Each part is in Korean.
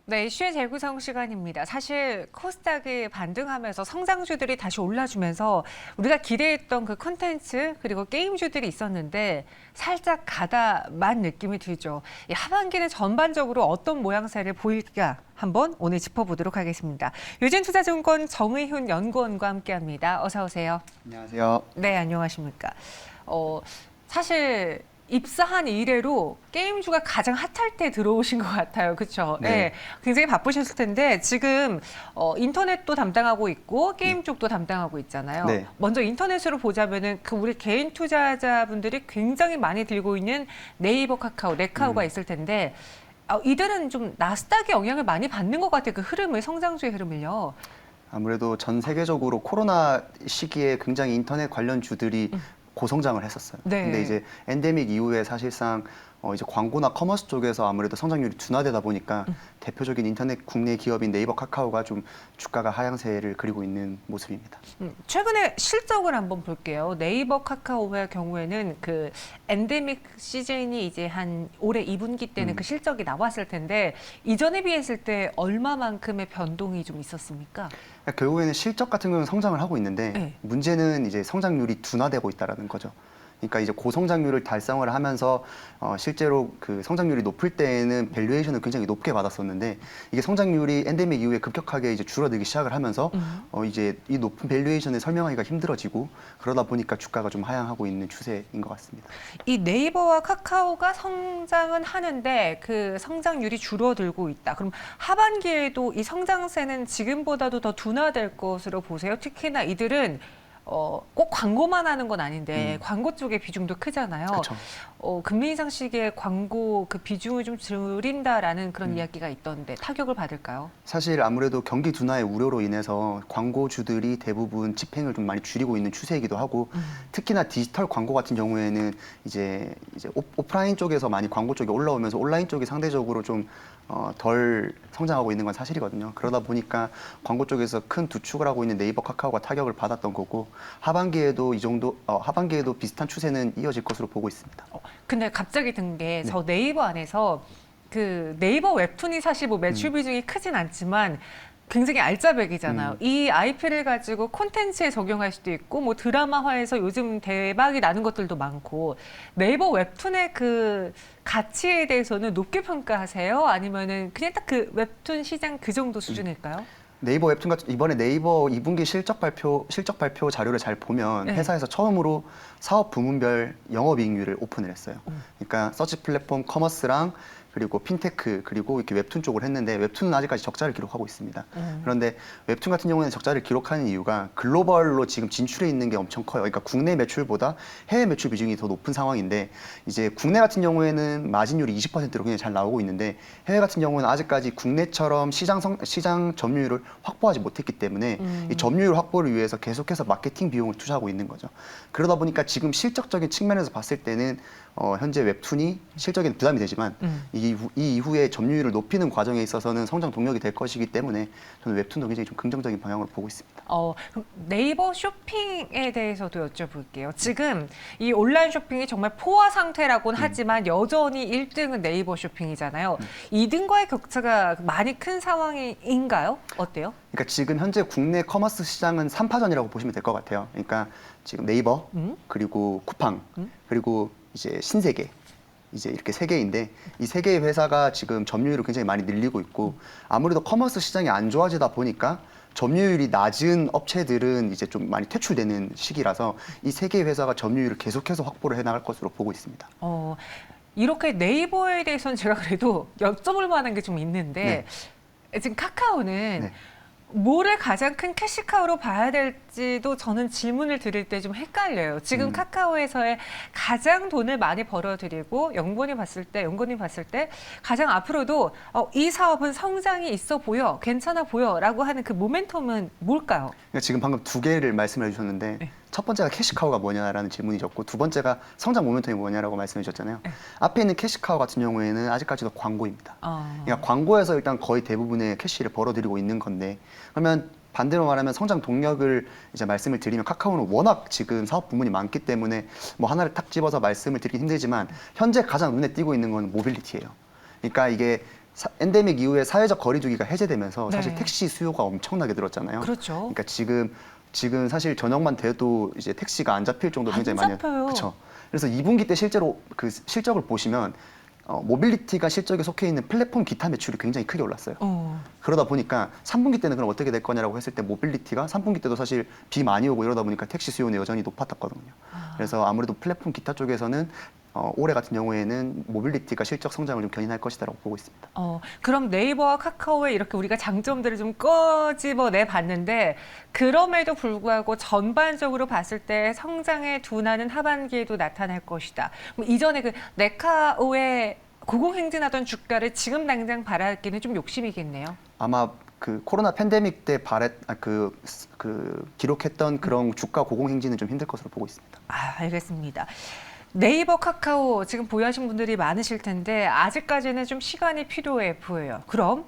네, 이슈의 재구성 시간입니다. 사실 코스닥이 반등하면서 성장주들이 다시 올라주면서 우리가 기대했던 그 콘텐츠 그리고 게임주들이 있었는데 살짝 가다만 느낌이 들죠. 이 하반기는 전반적으로 어떤 모양새를 보일까 한번 오늘 짚어보도록 하겠습니다. 유진투자증권 정의훈 연구원과 함께합니다. 어서 오세요. 안녕하세요. 네, 안녕하십니까. 사실 입사한 이래로 게임주가 가장 핫할 때 들어오신 것 같아요. 그렇죠? 네. 네, 굉장히 바쁘셨을 텐데 지금 인터넷도 담당하고 있고 게임 쪽도 담당하고 있잖아요. 네. 먼저 인터넷으로 보자면은 그 우리 개인 투자자분들이 굉장히 많이 들고 있는 네이버, 카카오, 네카오가 있을 텐데 이들은 좀 나스닥의 영향을 많이 받는 것 같아요. 그 흐름을, 성장주의 흐름을요. 아무래도 전 세계적으로 코로나 시기에 굉장히 인터넷 관련 주들이 고성장을 했었어요. 네. 근데 이제 엔데믹 이후에 사실상 이제 광고나 커머스 쪽에서 아무래도 성장률이 둔화되다 보니까 대표적인 인터넷 국내 기업인 네이버, 카카오가 좀 주가가 하향세를 그리고 있는 모습입니다. 최근에 실적을 한번 볼게요. 네이버, 카카오의 경우에는 그 엔데믹 시즌이 이제 한 올해 2분기 때는 그 실적이 나왔을 텐데 이전에 비했을 때 얼마만큼의 변동이 좀 있었습니까? 그러니까 결국에는 실적 같은 경우는 성장을 하고 있는데 네. 문제는 이제 성장률이 둔화되고 있다는 거죠. 그러니까 이제 고성장률을 달성을 하면서 실제로 그 성장률이 높을 때에는 밸류에이션을 굉장히 높게 받았었는데 이게 성장률이 엔데믹 이후에 급격하게 이제 줄어들기 시작을 하면서 이제 이 높은 밸류에이션을 설명하기가 힘들어지고 그러다 보니까 주가가 좀 하향하고 있는 추세인 것 같습니다. 이 네이버와 카카오가 성장은 하는데 그 성장률이 줄어들고 있다. 그럼 하반기에도 이 성장세는 지금보다도 더 둔화될 것으로 보세요. 특히나 이들은 꼭 광고만 하는 건 아닌데 광고 쪽의 비중도 크잖아요. 그렇죠. 금리 인상 시기에 광고 그 비중을 좀 줄인다라는 그런 이야기가 있던데 타격을 받을까요? 사실 아무래도 경기 둔화의 우려로 인해서 광고주들이 대부분 집행을 좀 많이 줄이고 있는 추세이기도 하고 특히나 디지털 광고 같은 경우에는 이제 오프라인 쪽에서 많이 광고 쪽에 올라오면서 온라인 쪽이 상대적으로 좀 덜 성장하고 있는 건 사실이거든요. 그러다 보니까 광고 쪽에서 큰 두축을 하고 있는 네이버, 카카오가 타격을 받았던 거고 하반기에도 하반기에도 비슷한 추세는 이어질 것으로 보고 있습니다. 근데 갑자기 든 게 저 네이버 안에서 그 네이버 웹툰이 사실 뭐 매출 비중이 크진 않지만 굉장히 알짜배기잖아요. 이 IP를 가지고 콘텐츠에 적용할 수도 있고 뭐 드라마화해서 요즘 대박이 나는 것들도 많고 네이버 웹툰의 그 가치에 대해서는 높게 평가하세요? 아니면은 그냥 딱 그 웹툰 시장 그 정도 수준일까요? 네이버 웹툰 같은 이번에 네이버 2분기 실적 발표 자료를 잘 보면 네. 회사에서 처음으로 사업 부문별 영업이익률을 오픈을 했어요. 그러니까 서치 플랫폼, 커머스랑 그리고 핀테크 그리고 이렇게 웹툰 쪽을 했는데 웹툰은 아직까지 적자를 기록하고 있습니다. 그런데 웹툰 같은 경우에는 적자를 기록하는 이유가 글로벌로 지금 진출해 있는 게 엄청 커요. 그러니까 국내 매출보다 해외 매출 비중이 더 높은 상황인데 이제 국내 같은 경우에는 마진율이 20%로 굉장히 잘 나오고 있는데 해외 같은 경우는 아직까지 국내처럼 시장 점유율을 확보하지 못했기 때문에 이 점유율 확보를 위해서 계속해서 마케팅 비용을 투자하고 있는 거죠. 그러다 보니까 지금 실적적인 측면에서 봤을 때는 현재 웹툰이 실적에는 부담이 되지만 이 이후에 점유율을 높이는 과정에 있어서는 성장 동력이 될 것이기 때문에 저는 웹툰도 굉장히 좀 긍정적인 방향으로 보고 있습니다. 그럼 네이버 쇼핑에 대해서도 여쭤볼게요. 지금 이 온라인 쇼핑이 정말 포화 상태라고는 하지만 여전히 1등은 네이버 쇼핑이잖아요. 2등과의 격차가 많이 큰 상황인가요? 어때요? 그러니까 지금 현재 국내 커머스 시장은 3파전이라고 보시면 될 것 같아요. 그러니까 지금 네이버, 그리고 쿠팡, 그리고 이제 신세계. 이제 이렇게 세 개인데 이 세 개의 회사가 지금 점유율을 굉장히 많이 늘리고 있고 아무래도 커머스 시장이 안 좋아지다 보니까 점유율이 낮은 업체들은 이제 좀 많이 퇴출되는 시기라서 이 세 개의 회사가 점유율을 계속해서 확보를 해나갈 것으로 보고 있습니다. 이렇게 네이버에 대해서는 제가 그래도 여쭤볼 만한 게 좀 있는데 지금 카카오는 네. 뭐를 가장 큰 캐시카우로 봐야 될지도 저는 질문을 드릴 때 좀 헷갈려요. 지금 카카오에서의 가장 돈을 많이 벌어들이고 연구원이 봤을 때 가장 앞으로도 이 사업은 성장이 있어 보여, 괜찮아 보여라고 하는 그 모멘텀은 뭘까요? 그러니까 지금 방금 두 개를 말씀해 주셨는데 네. 첫 번째가 캐시카우가 뭐냐라는 질문이셨고 두 번째가 성장 모멘텀이 뭐냐라고 말씀해 주셨잖아요. 앞에 있는 캐시카우 같은 경우에는 아직까지도 광고입니다. 그러니까 광고에서 일단 거의 대부분의 캐시를 벌어들이고 있는 건데 그러면 반대로 말하면 성장 동력을 이제 말씀을 드리면 카카오는 워낙 지금 사업 부문이 많기 때문에 뭐 하나를 탁 집어서 말씀을 드리기 힘들지만 현재 가장 눈에 띄고 있는 건 모빌리티예요. 그러니까 이게 엔데믹 이후에 사회적 거리두기가 해제되면서 사실 네. 택시 수요가 엄청나게 늘었잖아요. 그렇죠. 그러니까 지금 사실 저녁만 돼도 이제 택시가 안 잡힐 정도로 안 굉장히 많이 잡혀요. 그렇죠. 그래서 2분기 때 실제로 그 실적을 보시면 모빌리티가 실적에 속해 있는 플랫폼 기타 매출이 굉장히 크게 올랐어요. 그러다 보니까 3분기 때는 그럼 어떻게 될 거냐라고 했을 때 모빌리티가 3분기 때도 사실 비 많이 오고 이러다 보니까 택시 수요는 여전히 높았거든요. 그래서 아무래도 플랫폼 기타 쪽에서는 올해 같은 경우에는 모빌리티가 실적 성장을 좀 견인할 것이다라고 보고 있습니다. 그럼 네이버와 카카오의 이렇게 우리가 장점들을 좀 꺼집어내 봤는데 그럼에도 불구하고 전반적으로 봤을 때 성장의 둔화는 하반기에도 나타날 것이다. 그럼 이전에 그 네카오의 고공행진하던 주가를 지금 당장 바라기는 좀 욕심이겠네요. 아마 그 코로나 팬데믹 때 기록했던 그런 주가 고공행진은 좀 힘들 것으로 보고 있습니다. 알겠습니다. 네이버, 카카오 지금 보유하신 분들이 많으실 텐데 아직까지는 좀 시간이 필요해 보여요. 그럼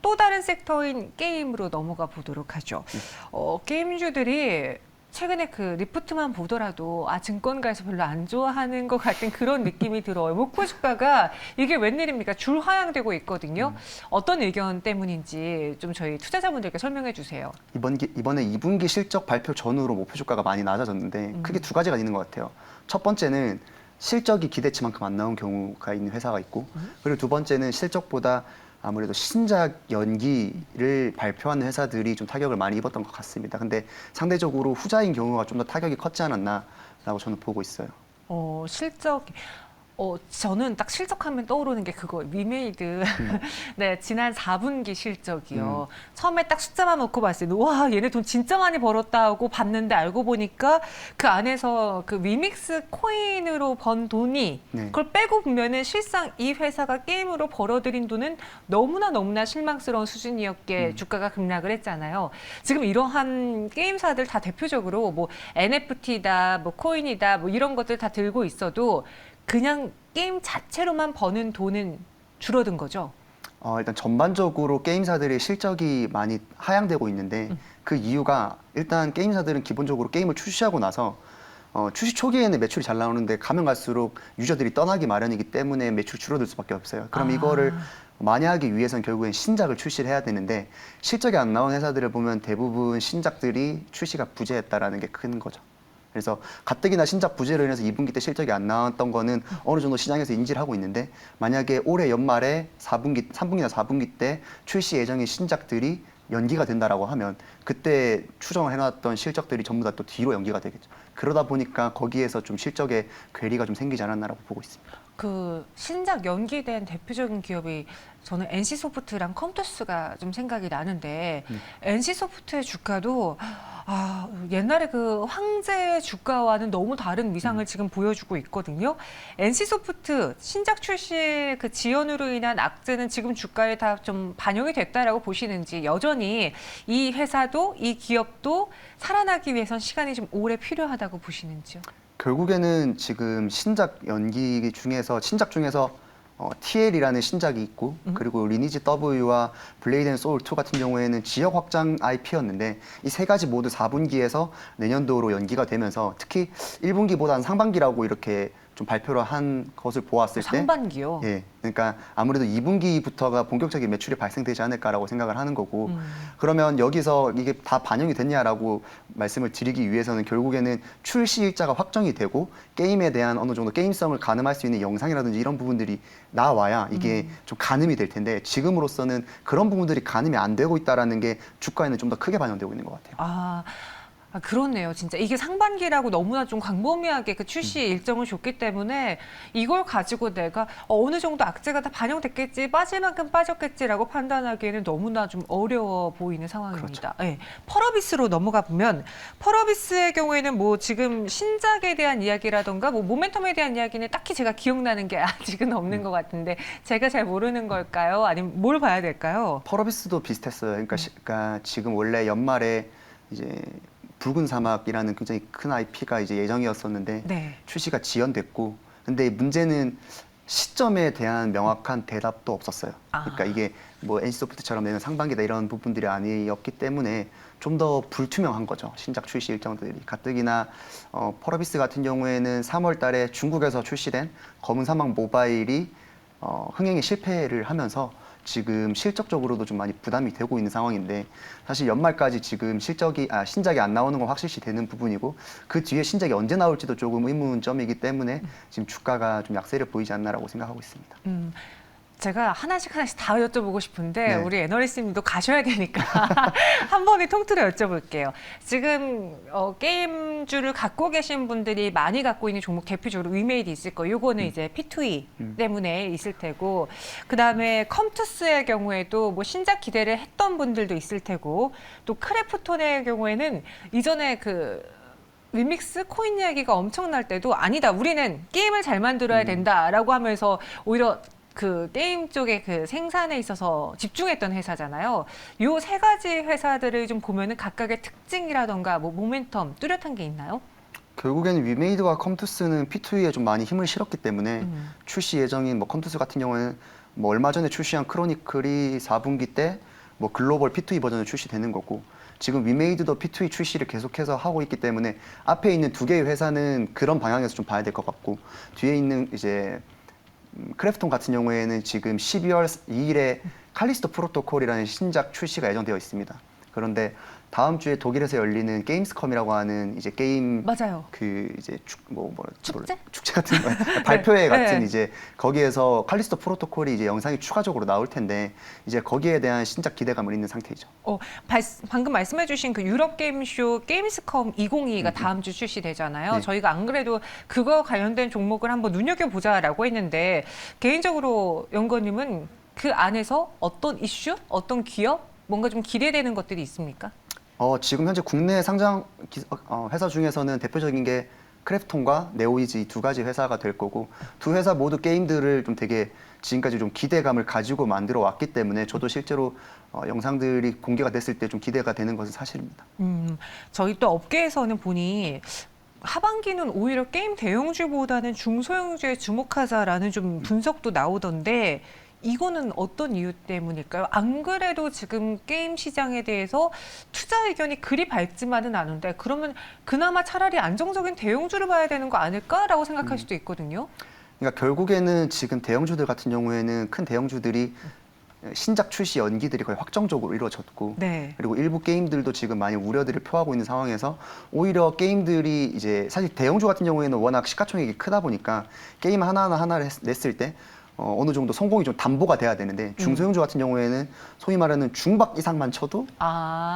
또 다른 섹터인 게임으로 넘어가 보도록 하죠. 게임주들이 최근에 그 리포트만 보더라도 증권가에서 별로 안 좋아하는 것 같은 그런 느낌이 들어요. 목표 주가가 이게 웬일입니까? 줄 하향되고 있거든요. 어떤 의견 때문인지 좀 저희 투자자분들께 설명해 주세요. 이번에 2분기 실적 발표 전후로 목표 주가가 많이 낮아졌는데 크게 두 가지가 있는 것 같아요. 첫 번째는 실적이 기대치만큼 안 나온 경우가 있는 회사가 있고, 그리고 두 번째는 실적보다 아무래도 신작 연기를 발표하는 회사들이 좀 타격을 많이 입었던 것 같습니다. 근데 상대적으로 후자인 경우가 좀 더 타격이 컸지 않았나라고 저는 보고 있어요. 실적 저는 딱 실적하면 떠오르는 게 그거 위메이드 네 지난 4분기 실적이요. 처음에 딱 숫자만 놓고 봤을 때 와 얘네 돈 진짜 많이 벌었다 하고 봤는데 알고 보니까 그 안에서 그 위믹스 코인으로 번 돈이 네. 그걸 빼고 보면은 실상 이 회사가 게임으로 벌어들인 돈은 너무나 실망스러운 수준이었기에 주가가 급락을 했잖아요. 지금 이러한 게임사들 다 대표적으로 뭐 NFT다 뭐 코인이다 뭐 이런 것들 다 들고 있어도 그냥 게임 자체로만 버는 돈은 줄어든 거죠. 일단 전반적으로 게임사들의 실적이 많이 하향되고 있는데 그 이유가 일단 게임사들은 기본적으로 게임을 출시하고 나서 출시 초기에는 매출이 잘 나오는데 가면 갈수록 유저들이 떠나기 마련이기 때문에 매출이 줄어들 수밖에 없어요. 그럼 이거를 많이 하기 위해서는 결국엔 신작을 출시를 해야 되는데 실적이 안 나온 회사들을 보면 대부분 신작들이 출시가 부재했다라는 게 큰 거죠. 그래서 가뜩이나 신작 부재로 인해서 2분기 때 실적이 안 나왔던 거는 어느 정도 시장에서 인지를 하고 있는데 만약에 올해 연말에 3분기나 4분기 때 출시 예정인 신작들이 연기가 된다라고 하면 그때 추정을 해놨던 실적들이 전부 다 또 뒤로 연기가 되겠죠. 그러다 보니까 거기에서 좀 실적에 괴리가 좀 생기지 않았나라고 보고 있습니다. 그 신작 연기된 대표적인 기업이 저는 NC소프트랑 컴투스가 좀 생각이 나는데 NC소프트의 주가도 옛날에 그 황제 주가와는 너무 다른 위상을 지금 보여주고 있거든요. NC소프트 신작 출시 그 지연으로 인한 악재는 지금 주가에 다 좀 반영이 됐다라고 보시는지 여전히 이 회사도 이 기업도 살아나기 위해선 시간이 좀 오래 필요하다고 보시는지요? 결국에는 지금 신작 중에서 TL이라는 신작이 있고 그리고 리니지 W와 블레이드 앤 소울 2 같은 경우에는 지역 확장 IP였는데 이 세 가지 모두 4분기에서 내년도로 연기가 되면서 특히 1분기보다는 상반기라고 이렇게 좀 발표를 한 것을 보았을 때 상반기요? 예, 그러니까 아무래도 2분기부터가 본격적인 매출이 발생되지 않을까라고 생각을 하는 거고 그러면 여기서 이게 다 반영이 됐냐라고 말씀을 드리기 위해서는 결국에는 출시 일자가 확정이 되고 게임에 대한 어느 정도 게임성을 가늠할 수 있는 영상이라든지 이런 부분들이 나와야 이게 좀 가늠이 될 텐데 지금으로서는 그런 부분들이 가늠이 안 되고 있다라는 게 주가에는 좀 더 크게 반영되고 있는 것 같아요. 그렇네요. 진짜 이게 상반기라고 너무나 좀 광범위하게 그 출시 일정을 줬기 때문에 이걸 가지고 내가 어느 정도 악재가 다 반영됐겠지, 빠질 만큼 빠졌겠지라고 판단하기에는 너무나 좀 어려워 보이는 상황입니다. 그렇죠. 네. 펄어비스로 넘어가 보면 펄어비스의 경우에는 뭐 지금 신작에 대한 이야기라던가 뭐 모멘텀에 대한 이야기는 딱히 제가 기억나는 게 아직은 없는 것 같은데 제가 잘 모르는 걸까요? 아니면 뭘 봐야 될까요? 펄어비스도 비슷했어요. 그러니까 지금 원래 연말에 이제 붉은 사막이라는 굉장히 큰 IP가 이제 예정이었었는데 네. 출시가 지연됐고 근데 문제는 시점에 대한 명확한 대답도 없었어요. 그러니까 이게 뭐 NC소프트처럼 내년 상반기다 이런 부분들이 아니었기 때문에 좀 더 불투명한 거죠. 신작 출시 일정들이. 가뜩이나 펄어비스 같은 경우에는 3월 달에 중국에서 출시된 검은 사막 모바일이 흥행에 실패를 하면서 지금 실적적으로도 좀 많이 부담이 되고 있는 상황인데 사실 연말까지 지금 신작이 안 나오는 건 확실시 되는 부분이고 그 뒤에 신작이 언제 나올지도 조금 의문점이기 때문에 지금 주가가 좀 약세를 보이지 않나라고 생각하고 있습니다. 제가 하나씩 다 여쭤보고 싶은데 네. 우리 애널리스트님도 가셔야 되니까 한 번에 통틀어 여쭤볼게요. 지금 게임주를 갖고 계신 분들이 많이 갖고 있는 종목 대표적으로 위메이드 있을 거예요. 요거는 이제 P2E 때문에 있을 테고 그다음에 컴투스의 경우에도 뭐 신작 기대를 했던 분들도 있을 테고 또 크래프톤의 경우에는 이전에 그 리믹스 코인 이야기가 엄청날 때도 아니다. 우리는 게임을 잘 만들어야 된다라고 하면서 오히려 그 게임 쪽의 그 생산에 있어서 집중했던 회사잖아요. 요 세 가지 회사들을 좀 보면은 각각의 특징이라던가 뭐 모멘텀 뚜렷한 게 있나요? 결국에는 위메이드와 컴투스는 P2E에 좀 많이 힘을 실었기 때문에 출시 예정인 뭐 컴투스 같은 경우에는 뭐 얼마 전에 출시한 크로니클이 4분기 때 뭐 글로벌 P2E 버전을 출시되는 거고 지금 위메이드도 P2E 출시를 계속해서 하고 있기 때문에 앞에 있는 두 개의 회사는 그런 방향에서 좀 봐야 될 것 같고 뒤에 있는 이제 크래프톤 같은 경우에는 지금 12월 2일에 칼리스토 프로토콜이라는 신작 출시가 예정되어 있습니다. 그런데 다음 주에 독일에서 열리는 게임스컴이라고 하는 이제 게임 맞아요. 그 이제 축제? 축제 같은 거 발표회 같은 네. 이제 거기에서 칼리스토 프로토콜이 이제 영상이 추가적으로 나올 텐데 이제 거기에 대한 신작 기대감을 있는 상태이죠. 방금 말씀해주신 그 유럽 게임쇼 게임스컴 2022가 다음 주 출시되잖아요. 네. 저희가 안 그래도 그거 관련된 종목을 한번 눈여겨보자라고 했는데 개인적으로 연구원님은 그 안에서 어떤 이슈, 어떤 기업, 뭔가 좀 기대되는 것들이 있습니까? 지금 현재 국내 상장 회사 중에서는 대표적인 게 크래프톤과 네오이즈 이 두 가지 회사가 될 거고 두 회사 모두 게임들을 좀 되게 지금까지 좀 기대감을 가지고 만들어 왔기 때문에 저도 실제로 영상들이 공개가 됐을 때 좀 기대가 되는 것은 사실입니다. 저희 또 업계에서는 보니 하반기는 오히려 게임 대형주보다는 중소형주에 주목하자라는 좀 분석도 나오던데 이거는 어떤 이유 때문일까요? 안 그래도 지금 게임 시장에 대해서 투자 의견이 그리 밝지만은 않은데 그러면 그나마 차라리 안정적인 대형주를 봐야 되는 거 아닐까라고 생각할 수도 있거든요. 그러니까 결국에는 지금 대형주들 같은 경우에는 큰 대형주들이 신작 출시 연기들이 거의 확정적으로 이루어졌고 네. 그리고 일부 게임들도 지금 많이 우려들을 표하고 있는 상황에서 오히려 게임들이 이제 사실 대형주 같은 경우에는 워낙 시가총액이 크다 보니까 게임 하나를 냈을 때 어느 정도 성공이 좀 담보가 돼야 되는데 중소형주 같은 경우에는 소위 말하는 중박 이상만 쳐도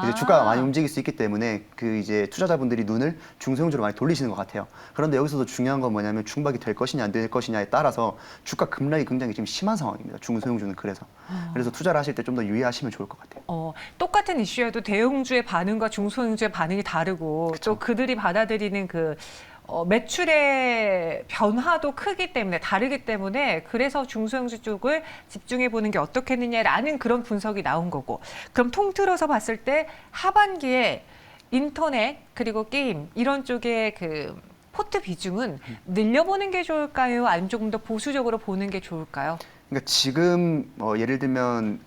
이제 주가가 많이 움직일 수 있기 때문에 그 이제 투자자분들이 눈을 중소형주로 많이 돌리시는 것 같아요. 그런데 여기서도 중요한 건 뭐냐면 중박이 될 것이냐 안 될 것이냐에 따라서 주가 급락이 굉장히 지금 심한 상황입니다. 중소형주는 그래서 투자를 하실 때 좀 더 유의하시면 좋을 것 같아요. 똑같은 이슈여도 대형주의 반응과 중소형주의 반응이 다르고 그쵸. 또 그들이 받아들이는 그 매출의 변화도 크기 때문에 다르기 때문에 그래서 중소형주 쪽을 집중해 보는 게 어떻겠느냐라는 그런 분석이 나온 거고 그럼 통틀어서 봤을 때 하반기에 인터넷 그리고 게임 이런 쪽의 그 포트 비중은 늘려보는 게 좋을까요? 아니면 조금 더 보수적으로 보는 게 좋을까요? 그러니까 지금 예를 들면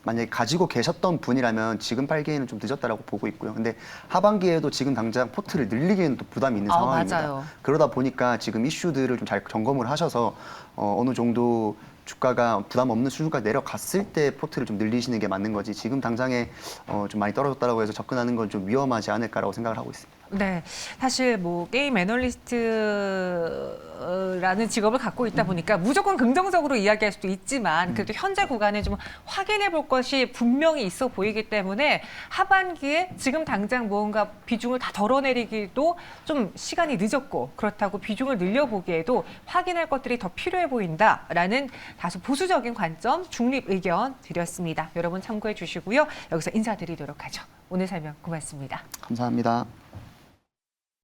만약에 가지고 계셨던 분이라면 지금 팔기에는 좀 늦었다라고 보고 있고요. 근데 하반기에도 지금 당장 포트를 늘리기에는 또 부담이 있는 상황입니다. 맞아요. 그러다 보니까 지금 이슈들을 좀 잘 점검을 하셔서 어느 정도 주가가 부담 없는 수준까지 내려갔을 때 포트를 좀 늘리시는 게 맞는 거지 지금 당장에 좀 많이 떨어졌다라고 해서 접근하는 건 좀 위험하지 않을까라고 생각을 하고 있습니다. 네, 사실 뭐 게임 애널리스트라는 직업을 갖고 있다 보니까 무조건 긍정적으로 이야기할 수도 있지만 그래도 현재 구간에 좀 확인해 볼 것이 분명히 있어 보이기 때문에 하반기에 지금 당장 무언가 비중을 다 덜어내리기도 좀 시간이 늦었고 그렇다고 비중을 늘려보기에도 확인할 것들이 더 필요해 보인다라는 다소 보수적인 관점, 중립 의견 드렸습니다. 여러분 참고해 주시고요. 여기서 인사드리도록 하죠. 오늘 설명 고맙습니다. 감사합니다.